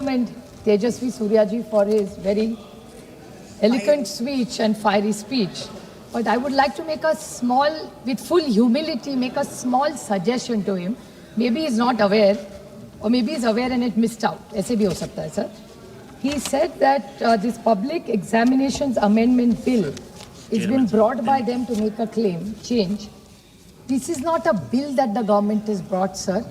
And Tejasvi Suryaji for his very eloquent speech and fiery speech. But I would like to make a small, with full humility, make a small suggestion to him. Maybe he's not aware, or maybe he's aware and it missed out. ऐसे भी हो सकता है, sir. He said that this public examinations amendment bill, it's been brought by them to make a claim, change. This is not a bill that the government has brought, sir.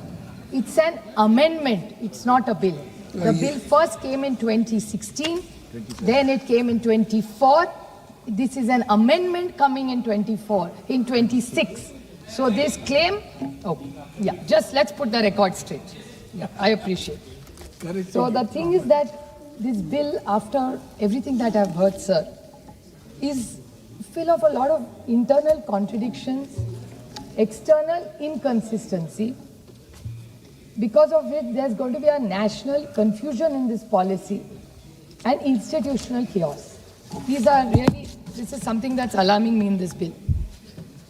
It's an amendment. It's not a bill. The bill first came in 2016, then it came in 24. This is an amendment coming in 26. So this claim, just let's put the record straight. Yeah, I appreciate. So the thing is that this bill, after everything that I've heard, sir, is full of a lot of internal contradictions, external inconsistency, because of which there's going to be a national confusion in this policy and institutional chaos. This is something that's alarming me in this bill.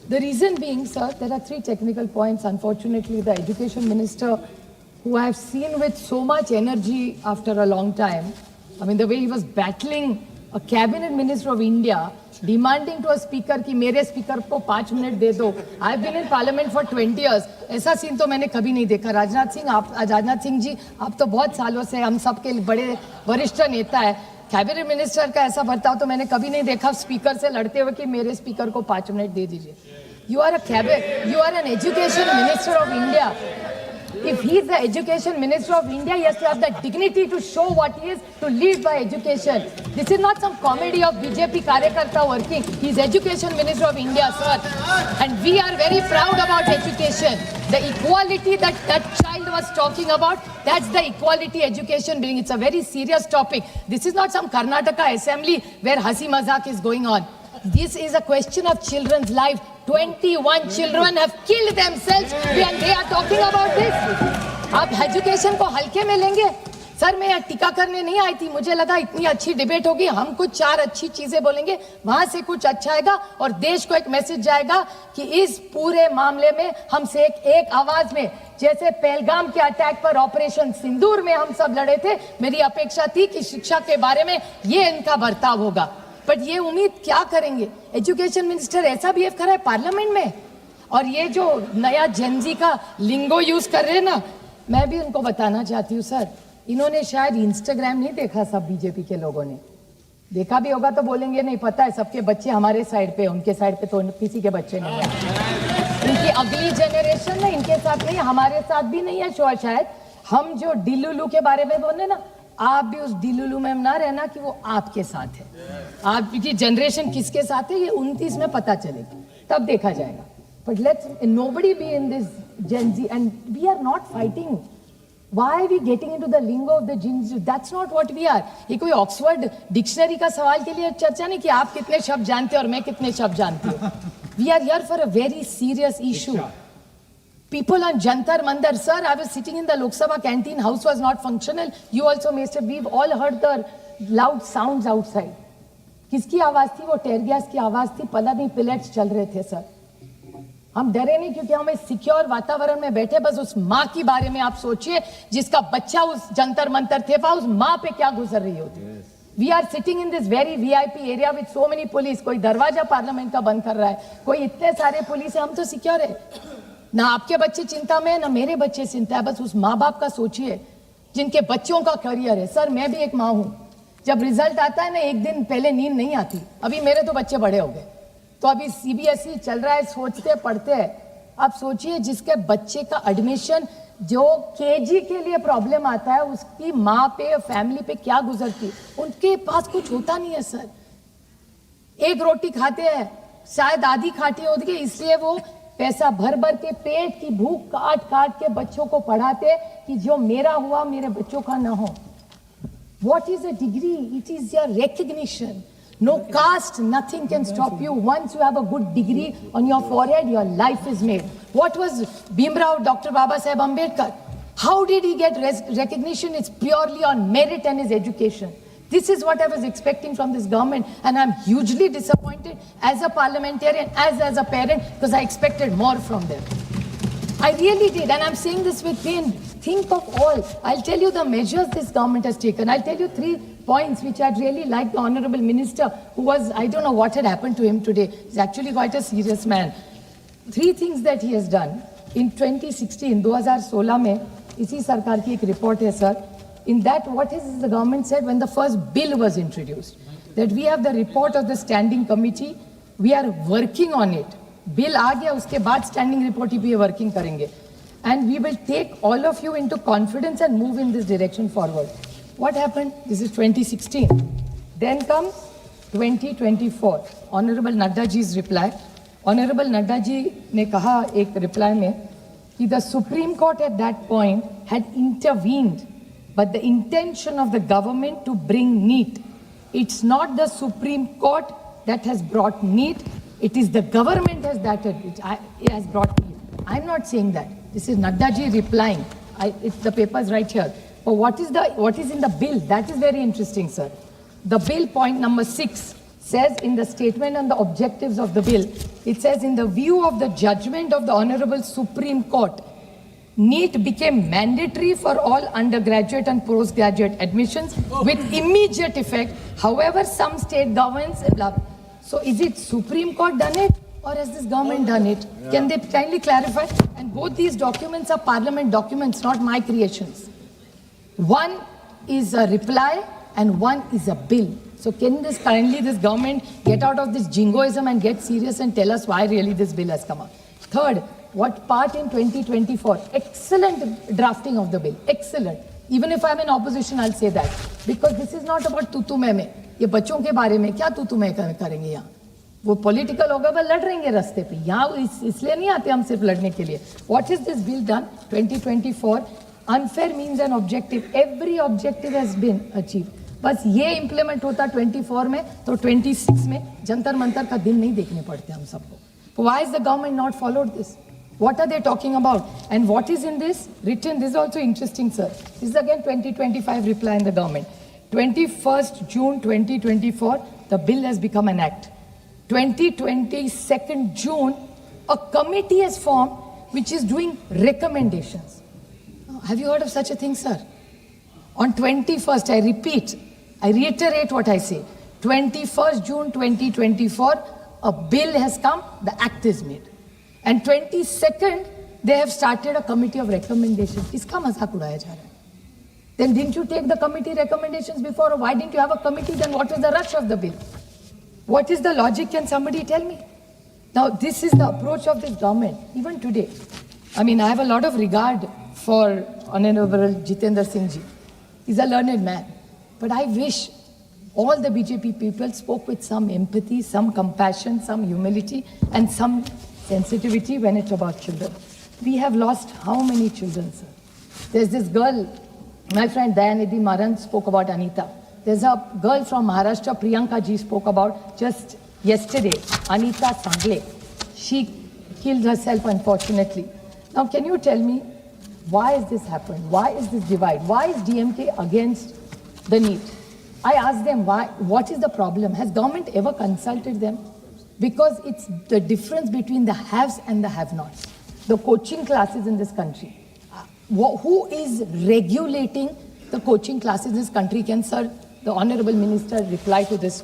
The reason being, sir, there are three technical points. Unfortunately, the education minister, who I've seen with so much energy after a long time, I mean, the way he was battling a cabinet minister of India, demanding to a speaker कि मेरे speaker को 5 minute दे दो. I've been in parliament for 20 years. ऐसा scene तो मैंने कभी नहीं देखा. राजनाथ सिंह जी, आप तो बहुत सालों से हम सबके बड़े वरिष्ठ नेता है. कैबिनेट मिनिस्टर का ऐसा बर्ताव तो मैंने कभी नहीं देखा स्पीकर से लड़ते हुए कि मेरे स्पीकर को 5 मिनट दे दीजिए. You are an education minister of India. If he is the education minister of India, he has to have the dignity to show what he is, to lead by education. This is not some comedy of BJP Karyakarta working. He is education minister of India, sir. And we are very proud about education. The equality that child was talking about, that's the equality education bring. It's a very serious topic. This is not some Karnataka assembly where hasi mazak is going on. This is a question of children's life. 21 children have killed themselves and they are talking about this. आप education को हल्के में लेंगे? Sir, मैं यहाँ टीका करने नहीं आई थी. मुझे लगा इतनी अच्छी डिबेट होगी, हम कुछ 4 अच्छी चीजें बोलेंगे, वहां से कुछ अच्छा आएगा और देश को एक मैसेज जाएगा कि इस पूरे मामले में हमसे एक आवाज में, जैसे पहलगाम के अटैक पर ऑपरेशन सिंदूर में हम सब लड़े थे, मेरी अपेक्षा थी कि शिक्षा के बारे में ये इनका बर्ताव होगा. बट ये उम्मीद क्या करेंगे? एजुकेशन मिनिस्टर ऐसा बिहेव कर रहा है पार्लियामेंट में. और ये जो नया जेनजी का लिंगो यूज कर रहे हैं ना, मैं भी उनको बताना चाहती हूँ सर, इन्होंने शायद इंस्टाग्राम नहीं देखा. सब बीजेपी के लोगों ने देखा भी होगा तो बोलेंगे नहीं पता है, सबके बच्चे हमारे साइड पे, उनके साइड पे तो किसी के बच्चे नहीं है. इनकी अगली जनरेशन में इनके साथ नहीं, हमारे साथ भी नहीं है. शायद हम जो डिलुलू के बारे में बोले ना, आप भी उस डिलुलू में ना रहना कि वो आपके साथ है. आपकी जनरेशन किसके साथ है ये 29 में पता चलेगा, तब देखा जाएगा. But let's nobody be in this Gen Z and we are not fighting. Why are we getting into the lingo of the Gen Z? That's not what we are. ये कोई ऑक्सफोर्ड डिक्शनरी का सवाल के लिए चर्चा नहीं कि आप कितने शब्द जानते हो और मैं कितने शब्द जानती हूँ. We are here for a very serious issue. People on Jantar Mandar, sir, I was sitting in the Lok Sabha canteen, house was not functional. You also must have, we've all heard the loud sounds outside. किसकी आवाज थी? वो टेयर gas की आवाज थी. पता नहीं pellets चल रहे थे सर. हम डरे नहीं क्योंकि हम इस सिक्योर वातावरण में बैठे. बस उस माँ के बारे में आप सोचिए जिसका बच्चा उस जंतर मंतर थे, उस माँ पे क्या गुजर रही होती. We are sitting in this very VIP area with so many police. कोई दरवाजा पार्लियामेंट का बंद कर रहा है, कोई इतने सारे पुलिस है. हम तो सिक्योर है ना. आपके बच्चे चिंता में है ना मेरे बच्चे चिंता है. बस उस माँ बाप का सोचिए जिनके बच्चों का करियर है. सर, मैं भी एक माँ हूँ. जब रिजल्ट आता है ना, एक दिन पहले नींद नहीं आती. अभी मेरे तो बच्चे बड़े हो गए, तो अभी CBSE चल रहा है, सोचते पढ़ते हैं. आप सोचिए जिसके बच्चे का एडमिशन जो KG के लिए प्रॉब्लम आता है, उसकी माँ पे, फैमिली पे क्या गुजरती. उनके पास कुछ होता नहीं है सर. एक रोटी खाते हैं, शायद आधी खाटी होती है, इसलिए वो पैसा भर भर के पेट की भूख काट काट के बच्चों को पढ़ाते कि जो मेरा हुआ मेरे बच्चों का ना हो. What is a degree? It is your recognition. No caste, nothing can stop you. Once you have a good degree on your forehead, your life is made. What was Bhimrao, Dr. Baba Saheb Ambedkar? How did he get recognition? It's purely on merit and his education. This is what I was expecting from this government, and I'm hugely disappointed as a parliamentarian, as a parent, because I expected more from them. I really did, and I'm saying this with pain. Think of all. I'll tell you the measures this government has taken. I'll tell you 3 points which I'd really like the Honorable Minister, who was, I don't know what had happened to him today. He's actually quite a serious man. 3 things that he has done. In 2016, 2016 में, इसी सरकार की एक report है, sir. In that, what has the government said when the first bill was introduced? That we have the report of the standing committee, we are working on it. Bill आ गया, उसके बाद standing report ही भी working करेंगे. And we will take all of you into confidence and move in this direction forward. What happened? This is 2016. Then comes 2024. Honorable Nadda ji's reply. Honorable Nadda ji ने कहा एक reply में कि the Supreme Court at that point had intervened, but the intention of the government to bring NEET. It's not the Supreme Court that has brought NEET. It is the government it has brought NEET. I'm not saying that. This is Nadda ji replying. The paper is right here. But what is in the bill? That is very interesting, sir. The bill, point number 6, says in the statement on the objectives of the bill, it says, in the view of the judgment of the Honorable Supreme Court, NEET became mandatory for all undergraduate and postgraduate admissions with immediate effect. However, some state governments, so is it Supreme Court done it or has this government done it? Yeah. Can they kindly clarify? And both these documents are parliament documents, not my creations. One is a reply and one is a bill. So can this government get out of this jingoism and get serious and tell us why really this bill has come up? Third, what part in 2024? Excellent drafting of the bill. Excellent. Even if I'm in opposition, I'll say that. Because this is not about tutu mein. ये बच्चों के बारे में क्या तुतु मैं करेंगे यहाँ? वो पॉलिटिकल होगा, वो लड़ रहेंगे रास्ते पे. यहाँ इसलिए नहीं आते हम सिर्फ लड़ने के लिए. What is this bill done? 2024. Unfair means an objective. Every objective has been achieved. बस ये इम्प्लीमेंट होता 24 में तो 26 में जंतर मंतर का दिन नहीं देखने पड़ते हम सबको. Why is the government not followed this? What are they talking about? And what is in this written? This is also interesting, sir. This is again 2025 reply in the government. 21st June 2024, the bill has become an act. 22nd June, a committee has formed which is doing recommendations. Have you heard of such a thing, sir? On 21st, I reiterate what I say. 21st June 2024, a bill has come, the act is made. And 22nd, they have started a committee of recommendations. Iska mazak udaya ja raha hai. Then didn't you take the committee recommendations before? Or why didn't you have a committee? Then what was the rush of the bill? What is the logic? Can somebody tell me? Now, this is the approach of this government, even today. I mean, I have a lot of regard for Honorable Jitendra Singh ji. He's a learned man. But I wish all the BJP people spoke with some empathy, some compassion, some humility, and some sensitivity when it's about children. We have lost how many children, sir? There's this girl, my friend Dayanidhi Maran spoke about Anita. There's a girl from Maharashtra, Priyanka ji spoke about just yesterday, Anita Sangle. She killed herself, unfortunately. Now, can you tell me, why has this happened? Why is this divide? Why is DMK against the NEET? I asked them, why? What is the problem? Has government ever consulted them? Because it's the difference between the haves and the have-nots. The coaching classes in this country. Who is regulating the coaching classes in this country? Can, sir, the Honorable Minister reply to this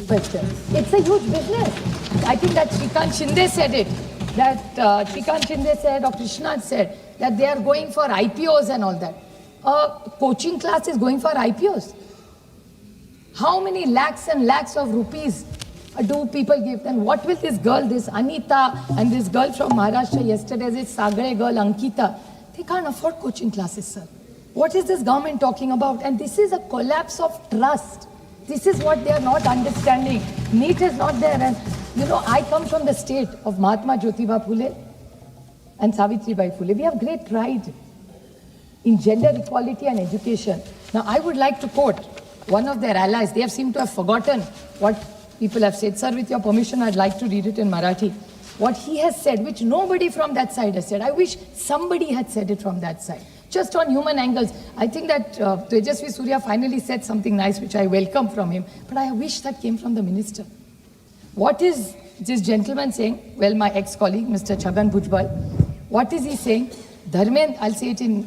question? It's a huge business. I think that Shrikant Shinde said it. That Shrikant Shinde said, or Krishna said, that they are going for IPOs and all that. Coaching class is going for IPOs. How many lakhs and lakhs of rupees do people give? Then what will this girl, this Anita, and this girl from Maharashtra yesterday, this Sagre girl, Ankita, they can't afford coaching classes, sir. What is this government talking about? And this is a collapse of trust. This is what they are not understanding. NEET is not there. And you know, I come from the state of Mahatma Jyotiba Phule and Savitribai Phule. We have great pride in gender equality and education. Now, I would like to quote one of their allies. They have seemed to have forgotten what people have said. Sir, with your permission, I'd like to read it in Marathi. What he has said, which nobody from that side has said. I wish somebody had said it from that side. Just on human angles. I think that Tejasvi Surya finally said something nice, which I welcome from him. But I wish that came from the minister. What is this gentleman saying? Well, my ex-colleague, Mr. Chhagan Bhujbal. What is he saying? Dharmendra, I'll say it in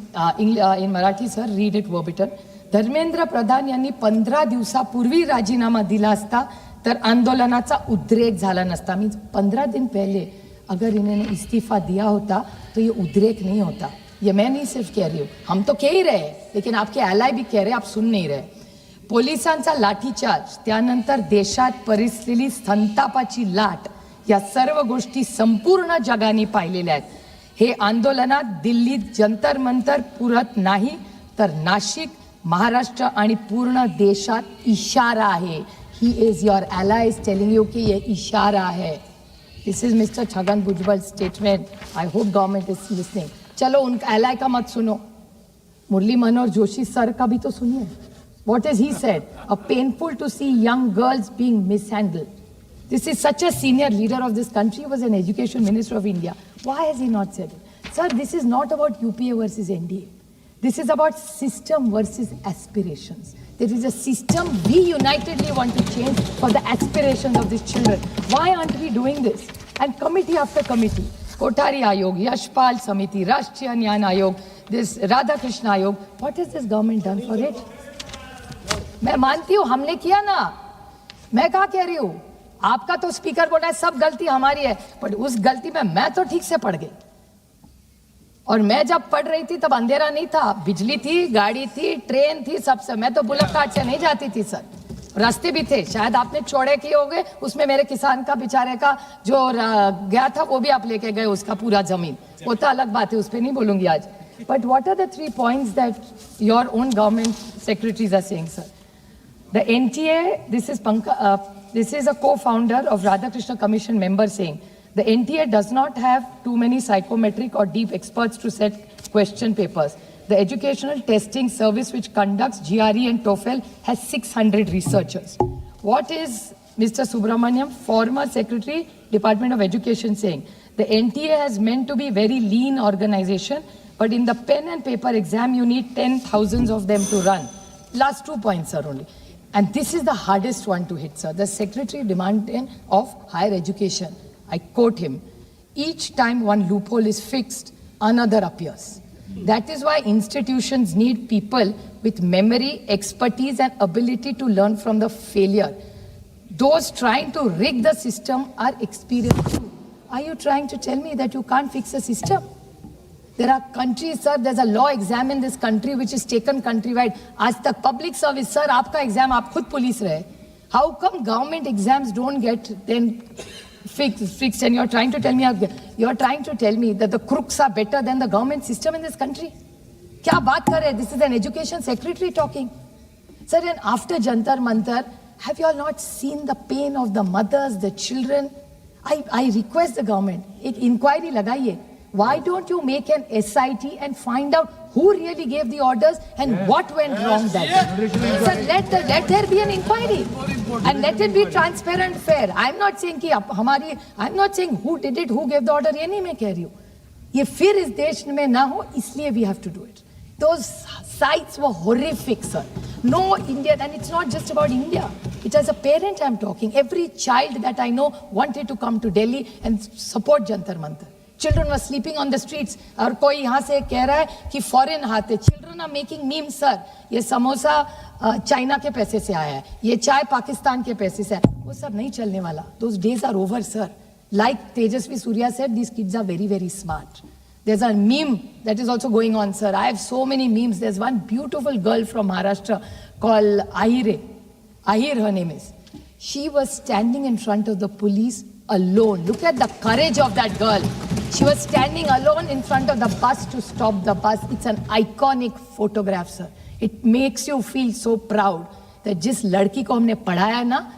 Marathi, sir, read it verbatim. Dharmendra Pradhan यांनी 15 दिवसापूर्वी राजीनामा दिला असता तर आंदोलनाचा उद्रेक झाला नसता. मीन्स 15 दिन पहले अगर इन्होंने इस्तीफा दिया होता तो ये उद्रेक नहीं होता. ये मैं नहीं सिर्फ कह रही हूँ, हम तो कह ही रहे, लेकिन आपके ally भी कह रहे, आप सुन नहीं रहे. पोलिसांचा लाठीचार्ज, त्यानंतर देशात परिसलेली संतापाची लाट, या सर्व गोष्टी संपूर्ण जगाने पाहिलेल्या आहेत. हे आंदोलनात दिल्लीत जंतर मंतर पुरत नाही तर नाशिक, महाराष्ट्र आणि पूर्ण देशात इशारा आहे. He is your ally is telling you कि ये इशारा है. This is mister Chhagan Bhujbal statement. I hope government is listening. चलो उन ally का मत सुनो, मुरली मनोहर जोशी सर का भी तो सुनिए. What has he said? A painful to see young girls being mishandled. This is such a senior leader of this country. He was an education minister of India. Why has he not said it? Sir, this is not about UPA versus NDA. This is about system versus aspirations. There is a system we unitedly want to change for the aspirations of these children. Why aren't we doing this? And committee after committee, Kothari Ayog, Yashpal Samiti, Rashtriya Nyan Ayog, this Radhakrishna Ayog, what has this government done for it? मैं मानती हूँ हमने किया ना, मैं कहाँ कह रही हूँ. आपका तो स्पीकर बोला है सब गलती हमारी है, बट उस गलती में मैं तो ठीक से पढ़ गई. और मैं जब पढ़ रही थी तब अंधेरा नहीं था, बिजली थी, गाड़ी थी, ट्रेन थी, सबसे. मैं तो बुलेट कार्ड से नहीं जाती थी सर, रास्ते भी थे. शायद आपने चौड़े किए होंगे, उसमें मेरे किसान का बेचारे का जो गया था वो भी आप लेके गए, उसका पूरा जमीन. वो तो अलग बात है, उस पर नहीं बोलूंगी आज. But what are the 3 points that your own government secretaries are saying, sir? The NTA, this is a co-founder of Radhakrishna Commission member saying, the NTA does not have too many psychometric or deep experts to set question papers. The educational testing service which conducts GRE and TOEFL has 600 researchers. What is Mr. Subramaniam, former Secretary, Department of Education, saying? The NTA has meant to be very lean organization, but in the pen and paper exam, you need 10,000 of them to run. Last 2 points, sir, only. And this is the hardest one to hit, sir. The Secretary demanding of Higher Education. I quote him, each time one loophole is fixed, another appears. That is why institutions need people with memory, expertise, and ability to learn from the failure. Those trying to rig the system are experienced too. Are you trying to tell me that you can't fix a system? There are countries, sir, there's a law exam in this country which is taken countrywide. Aaj tak public service, sir, aapka exam, aap khud police rahe. How come government exams don't get then fixed, and you're trying to tell me that the crooks are better than the government system in this country? Kya baat kar rahe? This is an education secretary talking. Sir, and after Jantar Mantar, have you all not seen the pain of the mothers, the children? I request the government, ek inquiry lagaiye. Why don't you make an SIT and find out who really gave the orders and what went wrong that day? Sir, let there be an inquiry and let it be transparent, fair. I'm not saying who did it, who gave the order. ये नहीं मैं कह रही हूँ. ये फिर इस देश में ना हो, इसलिए we have to do it. Those sites were horrific, sir. No Indian, and it's not just about India. It as a parent I'm talking. Every child that I know wanted to come to Delhi and support Jantar Mantar. Children were sleeping on the streets. और कोई यहाँ से कह रहा है कि foreign हाथ है. Children are making memes, sir. ये समोसा चाइना के पैसे से आया है, ये चाय पाकिस्तान के पैसे से आया. वो सब नहीं चलने वाला. Those days are over, sir. Like Tejasvi Surya said, these kids are very, very smart. There's a meme that is also going on, sir. I have so many memes. There's one beautiful girl from Maharashtra called Ahir, her name is. She was standing in front of the police alone. Look at the courage of that girl. She was standing alone in front of the bus to stop the bus. It's an iconic photograph, sir. It makes you feel so proud that जिस लड़की को हमने पढ़ाया ना,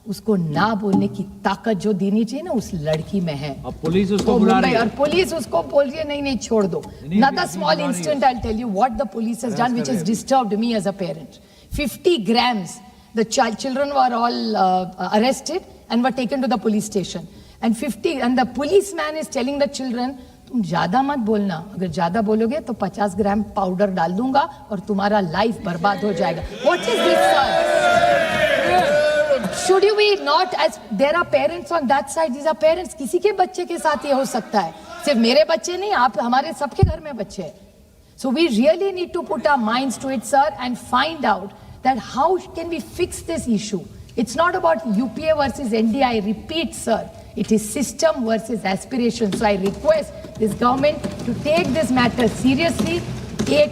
उसको ना बोलने की ताकत जो देनी चाहिए ना, उस लड़की में है. अब पुलिस उसको बुला रही है. और पुलिस उसको बोल रही है नहीं छोड़ दो. Another small incident I'll tell you what the police has done, which has disturbed me as a parent. 50 grams. The children were all arrested and were taken to the police station. And the policeman is telling the children, तुम ज्यादा मत बोलना, अगर ज्यादा बोलोगे तो 50 ग्राम powder डाल दूंगा और तुम्हारा लाइफ बर्बाद हो जाएगा. What is this, sir? Should we not, as there are parents on that side, these are parents, किसी के बच्चे के साथ ये हो सकता है. सिर्फ मेरे बच्चे नहीं, आप हमारे सबके घर में बच्चे हैं. So we really need to put our minds to it, sir, and find out that how can we fix this issue. It's not about UPA versus NDA. I repeat, sir, it is system versus aspiration. So I request this government to take this matter seriously.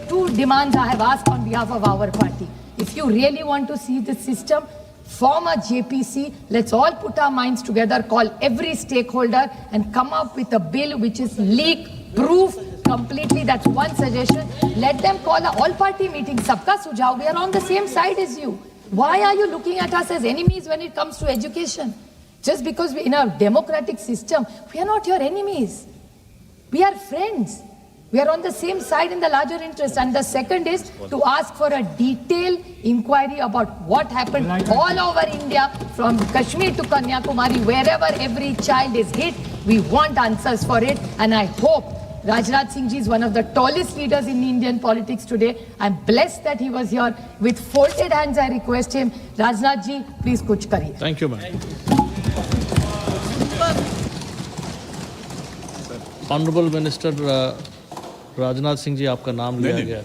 Two demands I have asked on behalf of our party. If you really want to see this system, form a JPC. Let's all put our minds together, call every stakeholder and come up with a bill which is leak-proof completely. That's one suggestion. Let them call a all-party meeting. Sabka sujhav. We are on the same side as you. Why are you looking at us as enemies when it comes to education? Just because we're in a democratic system, we are not your enemies. We are friends. We are on the same side in the larger interest. And the second is to ask for a detailed inquiry about what happened all over India, from Kashmir to Kanyakumari, wherever every child is hit. We want answers for it. And I hope Rajnath Singh ji is one of the tallest leaders in Indian politics today. I'm blessed that he was here. With folded hands, I request him, Rajnath ji, please kuch kariye. Thank you, ma'am. Honorable Minister Rajnath Singh ji, आपका नाम लिया गया.